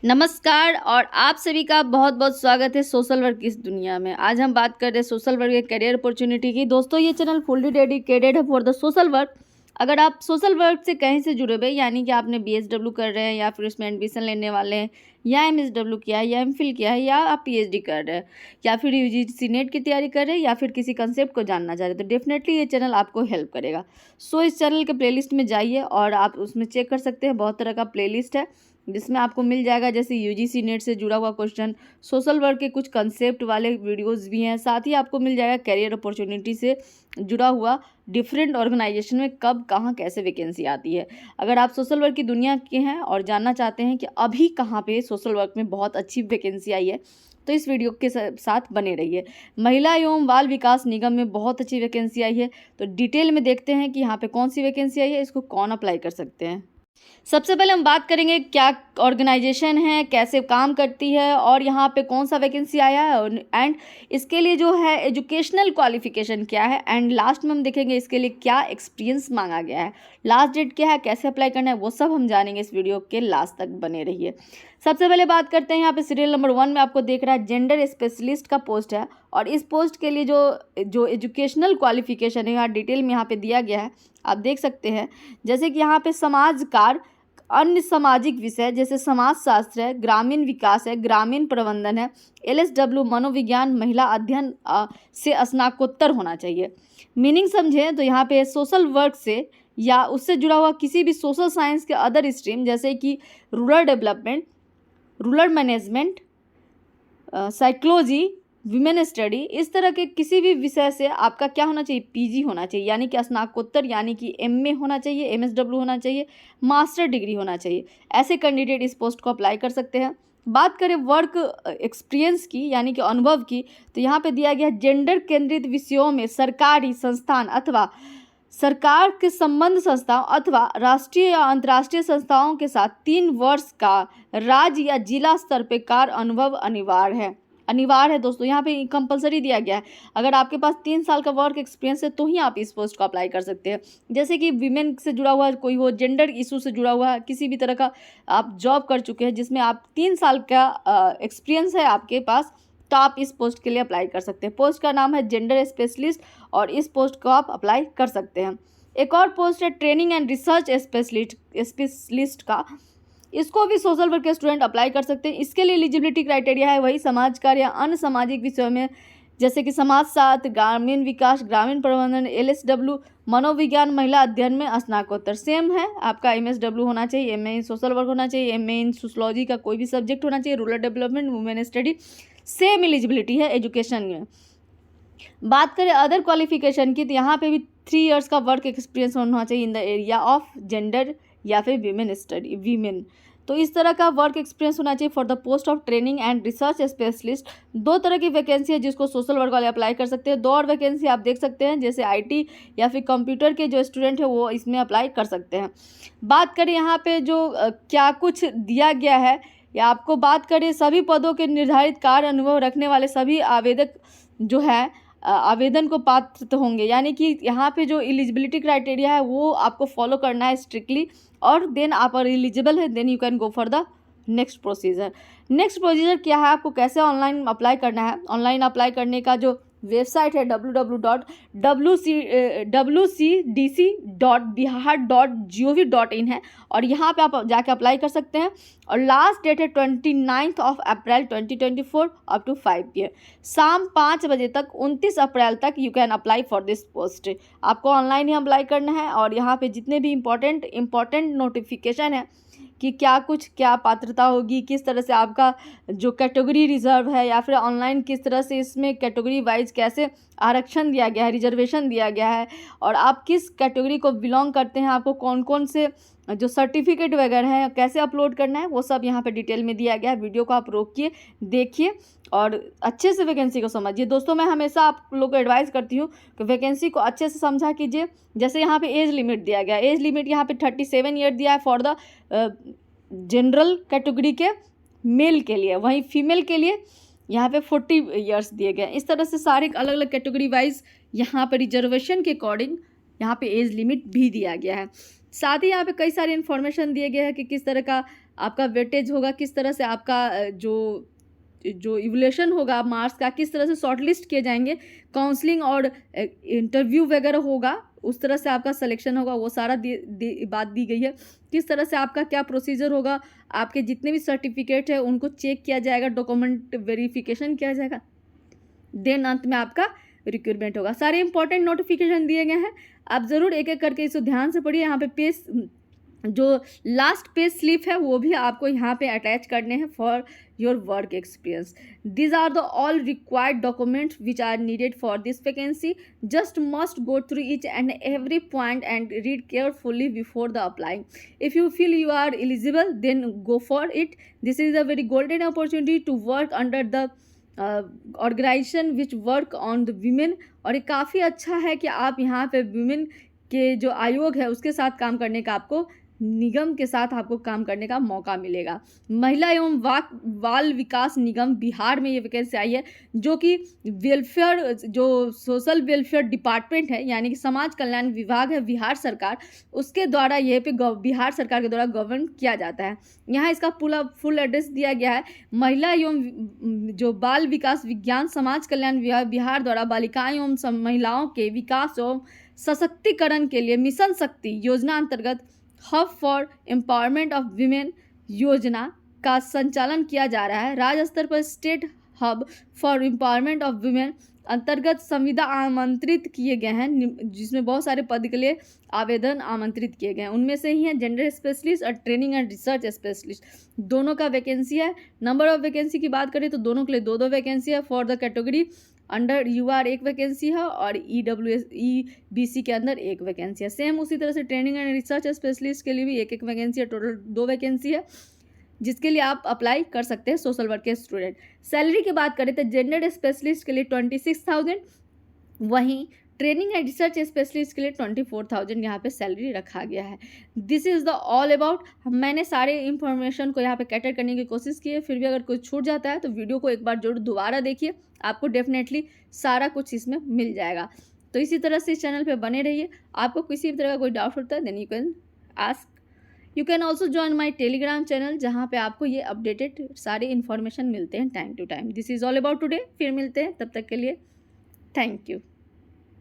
नमस्कार और आप सभी का बहुत बहुत स्वागत है सोशल वर्क की इस दुनिया में। आज हम बात कर रहे हैं सोशल वर्क के करियर अपॉर्चुनिटी की। दोस्तों, ये चैनल फुल्ली डेडिकेटेड है फॉर द सोशल वर्क। अगर आप सोशल वर्क से कहीं से जुड़े हुए, यानी कि आपने बीएसडब्ल्यू कर रहे हैं या फिर उसमें एडमिशन लेने वाले हैं, या एमएसडब्ल्यू किया है या एमफिल किया है, या आप पीएचडी कर रहे हैं, या फिर यूजीसी नेट की तैयारी कर रहे हैं, या फिर किसी कंसेप्ट को जानना चाह रहे हैं, तो डेफिनेटली ये चैनल आपको हेल्प करेगा। सो इस चैनल के प्लेलिस्ट में जाइए और आप उसमें चेक कर सकते हैं। बहुत तरह का प्लेलिस्ट है जिसमें आपको मिल जाएगा, जैसे यूजीसी नेट से जुड़ा हुआ क्वेश्चन, सोशल वर्क के कुछ कंसेप्ट वाले वीडियोस भी हैं। साथ ही आपको मिल जाएगा करियर अपॉर्चुनिटी से जुड़ा हुआ डिफरेंट ऑर्गेनाइजेशन में कब कहाँ कैसे वैकेंसी आती है। अगर आप सोशल वर्क की दुनिया के हैं और जानना चाहते हैं कि अभी कहाँ पे सोशल वर्क में बहुत अच्छी वैकेंसी आई है, तो इस वीडियो के साथ बने रहिए। महिला एवं बाल विकास निगम में बहुत अच्छी वैकेंसी आई है, तो डिटेल में देखते हैं कि यहाँ पे कौन सी वैकेंसी आई है, इसको कौन अप्लाई कर सकते हैं। सबसे पहले हम बात करेंगे क्या ऑर्गेनाइजेशन है, कैसे काम करती है और यहाँ पे कौन सा वैकेंसी आया है, एंड इसके लिए जो है एजुकेशनल क्वालिफिकेशन क्या है, एंड लास्ट में हम देखेंगे इसके लिए क्या एक्सपीरियंस मांगा गया है, लास्ट डेट क्या है, कैसे अप्लाई करना है, वो सब हम जानेंगे। इस वीडियो के लास्ट तक बने रहिए। सबसे पहले बात करते हैं, यहाँ पे सीरियल नंबर 1 में आपको देख रहा है जेंडर स्पेशलिस्ट का पोस्ट है, और इस पोस्ट के लिए जो एजुकेशनल क्वालिफिकेशन है यहाँ डिटेल में यहाँ पे दिया गया है, आप देख सकते हैं। जैसे कि यहाँ पे समाज कार्य, अन्य सामाजिक विषय जैसे समाज शास्त्र है, ग्रामीण विकास है, ग्रामीण प्रबंधन है, एलएसडब्ल्यू मनोविज्ञान, महिला अध्ययन से स्नातकोत्तर होना चाहिए। मीनिंग समझें तो यहाँ पे सोशल वर्क से या उससे जुड़ा हुआ किसी भी सोशल साइंस के अदर स्ट्रीम, जैसे कि rural development, rural management, psychology, women study, इस तरह के किसी भी विषय से आपका क्या होना चाहिए, पीजी होना चाहिए, यानी कि स्नातकोत्तर, यानी कि एमए होना चाहिए, एमएसडब्ल्यू होना चाहिए, मास्टर डिग्री होना चाहिए। ऐसे कैंडिडेट इस पोस्ट को अप्लाई कर सकते हैं। बात करें वर्क एक्सपीरियंस की, यानी कि अनुभव की, तो यहाँ पे दिया गया जेंडर केंद्रित विषयों में सरकारी संस्थान अथवा सरकार के संबंध संस्थाओं अथवा राष्ट्रीय या अंतर्राष्ट्रीय संस्थाओं के साथ 3 वर्ष का राज्य या जिला स्तर पे कार्य अनुभव अनिवार्य है दोस्तों। यहाँ पे कंपलसरी दिया गया है। अगर आपके पास 3 साल का वर्क एक्सपीरियंस है तो ही आप इस पोस्ट को अप्लाई कर सकते हैं। जैसे कि विमेन से जुड़ा हुआ कोई हो, जेंडर इशू से जुड़ा हुआ किसी भी तरह का आप जॉब कर चुके हैं जिसमें आप 3 साल का एक्सपीरियंस है आपके पास, तो आप इस पोस्ट के लिए अप्लाई कर सकते हैं। पोस्ट का नाम है जेंडर स्पेशलिस्ट और इस पोस्ट को आप अप्लाई कर सकते हैं। एक और पोस्ट है ट्रेनिंग एंड रिसर्च स्पेशलिस्ट का, इसको भी सोशल वर्क के स्टूडेंट अप्लाई कर सकते हैं। इसके लिए एलिजिबिलिटी क्राइटेरिया है वही समाज कार्य या अन्य सामाजिक विषयों में, जैसे कि समाज शास्त्र, ग्रामीण विकास, ग्रामीण प्रबंधन, एलएसडब्ल्यू मनोविज्ञान, महिला अध्ययन में स्नातकोत्तर सेम है। आपका एमएसडब्ल्यू होना चाहिए, एमए इन सोशल वर्क होना चाहिए, एमए इन सोशलॉजी का कोई भी सब्जेक्ट होना चाहिए, rural development, women study, same eligibility है एजुकेशन में। बात करें अदर क्वालिफिकेशन की, तो यहाँ पे भी 3 इयर्स का वर्क एक्सपीरियंस होना चाहिए in the area of gender या फिर वीमेन। तो इस तरह का वर्क एक्सपीरियंस होना चाहिए for the post of training and research specialist. 2 तरह की वैकेंसी है जिसको सोशल वर्क वाले अप्लाई कर सकते हैं। 2 और वैकेंसी आप देख सकते हैं, जैसे आईटी या फिर कंप्यूटर के जो स्टूडेंट है वो इसमें अप्लाई कर सकते हैं। बात करें यहाँ पे जो क्या कुछ दिया गया है, या आपको बात करें सभी पदों के निर्धारित कार्य अनुभव रखने वाले सभी आवेदक जो है आवेदन को पात्र तो होंगे, यानी कि यहाँ पे जो एलिजिबिलिटी क्राइटेरिया है वो आपको फॉलो करना है स्ट्रिक्टली, और देन आप एलिजिबल है, then you can go for the next procedure. Next procedure क्या है, आपको कैसे ऑनलाइन अप्लाई करना है। ऑनलाइन अप्लाई करने का जो वेबसाइट है www.wcdc.bihar.gov.in है, और यहाँ पे आप जाके अप्लाई कर सकते हैं। और लास्ट डेट है 29 अप्रैल 2024 अप टू 5 PM, शाम 5 बजे तक, 29 अप्रैल तक you can apply for this post. आपको ऑनलाइन ही अप्लाई करना है, और यहाँ पे जितने भी इम्पोर्टेंट नोटिफिकेशन है कि क्या पात्रता होगी, किस तरह से आपका जो कैटेगरी रिजर्व है, या फिर ऑनलाइन किस तरह से इसमें कैटेगरी वाइज कैसे आरक्षण दिया गया है, रिजर्वेशन दिया गया है, और आप किस कैटेगरी को बिलोंग करते हैं, आपको कौन कौन से जो सर्टिफिकेट वगैरह है कैसे अपलोड करना है, वो सब यहाँ पे डिटेल में दिया गया है। वीडियो को आप रोकिए, देखिए और अच्छे से वैकेंसी को समझिए। दोस्तों, मैं हमेशा आप लोग को एडवाइस करती हूँ कि वैकेंसी को अच्छे से समझा कीजिए। जैसे यहाँ पे एज लिमिट दिया गया, एज लिमिट यहाँ पे 37 ईयर दिया है फॉर द जनरल कैटेगरी के मेल के लिए, वहीं फीमेल के लिए यहाँ पे 40 ईयर्स दिए गए। इस तरह से सारे अलग अलग कैटेगरी वाइज यहाँ पे रिजर्वेशन के अकॉर्डिंग यहाँ पे एज लिमिट भी दिया गया है। साथ ही यहाँ पे कई सारी इन्फॉर्मेशन दिए गए हैं कि किस तरह का आपका वेटेज होगा, किस तरह से आपका जो इवोल्यूशन होगा मार्क्स का, किस तरह से शॉर्टलिस्ट किए जाएंगे, काउंसलिंग और इंटरव्यू वगैरह होगा, उस तरह से आपका सिलेक्शन होगा, वो सारा बात दी गई है। किस तरह से आपका क्या प्रोसीजर होगा, आपके जितने भी सर्टिफिकेट है उनको चेक किया जाएगा, डॉक्यूमेंट वेरिफिकेशन किया जाएगा, देन अंत में आपका रिक्रूटमेंट होगा। सारे इंपॉर्टेंट नोटिफिकेशन दिए गए हैं, आप ज़रूर एक एक करके इसको ध्यान से पढ़िए। यहाँ पे जो लास्ट पेज स्लिप है वो भी आपको यहाँ पे अटैच करने हैं for your work experience. These are the all required documents which are needed for this vacancy. Just must go through each and every point and read carefully before the applying. If you feel you are eligible then go for it. This is a very golden opportunity to work under the organization which work on the women. और ये काफ़ी अच्छा है कि आप यहाँ पे women के जो आयोग है उसके साथ काम करने का, आपको निगम के साथ आपको काम करने का मौका मिलेगा। महिला एवं बाल विकास निगम बिहार में ये वैकेंसी आई है, जो कि वेलफेयर, जो सोशल वेलफेयर डिपार्टमेंट है यानी कि समाज कल्याण विभाग है बिहार सरकार, उसके द्वारा ये पे बिहार सरकार के द्वारा गवर्न किया जाता है। यहाँ इसका पूरा फुल एड्रेस दिया गया है। महिला एवं जो बाल विकास विज्ञान समाज कल्याण विभाग बिहार द्वारा बालिकाएं एवं महिलाओं के विकास एवं सशक्तिकरण के लिए मिशन शक्ति योजना अंतर्गत hub for empowerment of women योजना का संचालन किया जा रहा है। राज्य स्तर पर state hub for empowerment of women अंतर्गत संविदा आमंत्रित किए गए हैं, जिसमें बहुत सारे पद के लिए आवेदन आमंत्रित किए गए हैं। उनमें से ही है जेंडर स्पेशलिस्ट और ट्रेनिंग एंड रिसर्च स्पेशलिस्ट, दोनों का वैकेंसी है। नंबर ऑफ वैकेंसी की बात करें तो दोनों के लिए दो वैकेंसी है। For the category under UR एक वैकेंसी है और EWS-EBC के अंदर एक वैकेंसी है। सेम उसी तरह से ट्रेनिंग एंड रिसर्च स्पेशलिस्ट के लिए भी एक वैकेंसी है, टोटल 2 वैकेंसी है, जिसके लिए आप अप्लाई कर सकते हैं सोशल वर्क के स्टूडेंट। सैलरी की बात करें तो जेंडर स्पेशलिस्ट के लिए 26,000, वहीं ट्रेनिंग एंड रिसर्च स्पेशलिस्ट के लिए 24,000 यहाँ पे सैलरी रखा गया है। This is the all about. मैंने सारे इन्फॉर्मेशन को यहाँ पे कैटर करने की कोशिश की है, फिर भी अगर कुछ छूट जाता है तो वीडियो को एक बार जरूर दोबारा देखिए, आपको डेफिनेटली सारा कुछ इसमें मिल जाएगा। तो इसी तरह से इस चैनल पे बने रहिए। आपको किसी भी तरह का कोई डाउट होता है then you can ask. You can also join my Telegram channel, जहाँ पे आपको ये अपडेटेड सारे इन्फॉर्मेशन मिलते हैं time to time. This is all about today. फिर मिलते हैं, तब तक के लिए थैंक यू।